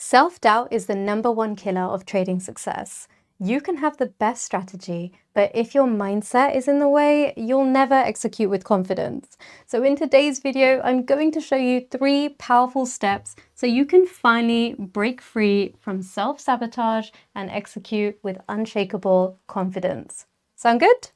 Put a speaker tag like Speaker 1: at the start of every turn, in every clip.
Speaker 1: Self-doubt is the #1 killer of trading success. You can have the best strategy, but if your mindset is in the way, you'll never execute with confidence. So in today's video, I'm going to show you 3 powerful steps so you can finally break free from self-sabotage and execute with unshakable confidence. Sound good?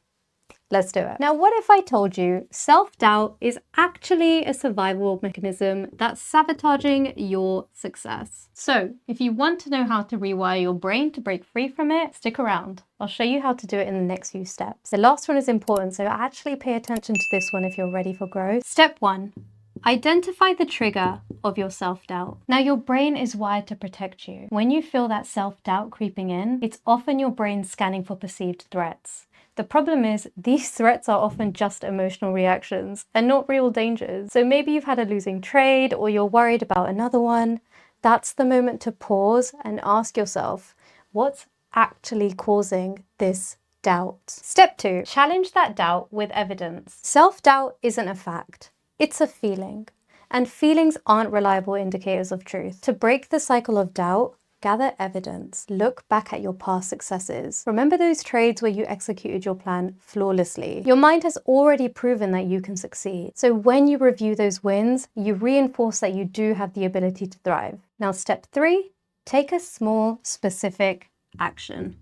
Speaker 1: Let's do it. Now, what if I told you self-doubt is actually a survival mechanism that's sabotaging your success? So if you want to know how to rewire your brain to break free from it, stick around. I'll show you how to do it in the next few steps. The last one is important, so actually pay attention to this one if you're ready for growth. Step 1. Identify the trigger of your self-doubt. Now, your brain is wired to protect you. When you feel that self-doubt creeping in, it's often your brain scanning for perceived threats. The problem is these threats are often just emotional reactions and not real dangers. So maybe you've had a losing trade or you're worried about another one. That's the moment to pause and ask yourself, what's actually causing this doubt? Step 2, challenge that doubt with evidence. Self-doubt isn't a fact, it's a feeling. And feelings aren't reliable indicators of truth. To break the cycle of doubt, gather evidence. Look back at your past successes. Remember those trades where you executed your plan flawlessly. Your mind has already proven that you can succeed. So when you review those wins, you reinforce that you do have the ability to thrive. Now, step 3, take a small, specific action.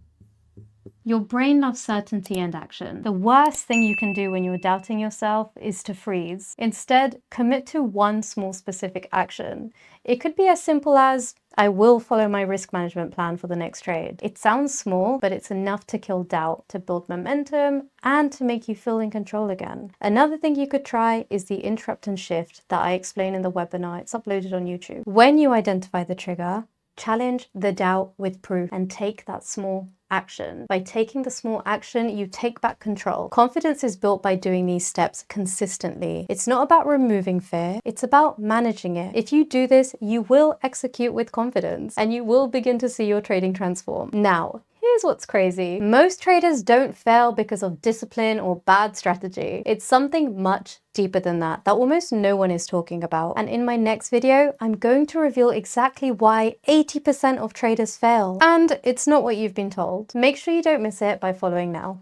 Speaker 1: Your brain loves certainty and action. The worst thing you can do when you're doubting yourself is to freeze. Instead, commit to one small specific action. It could be as simple as, I will follow my risk management plan for the next trade. It sounds small, but it's enough to kill doubt, to build momentum, and to make you feel in control again. Another thing you could try is the interrupt and shift that I explain in the webinar. It's uploaded on YouTube. When you identify the trigger, challenge the doubt with proof and take that small action. By taking the small action, you take back control. Confidence is built by doing these steps consistently. It's not about removing fear, it's about managing it. If you do this, you will execute with confidence and you will begin to see your trading transform. Now, here's what's crazy. Most traders don't fail because of discipline or bad strategy. It's something much deeper than that almost no one is talking about. And in my next video, I'm going to reveal exactly why 80% of traders fail. And it's not what you've been told. Make sure you don't miss it by following now.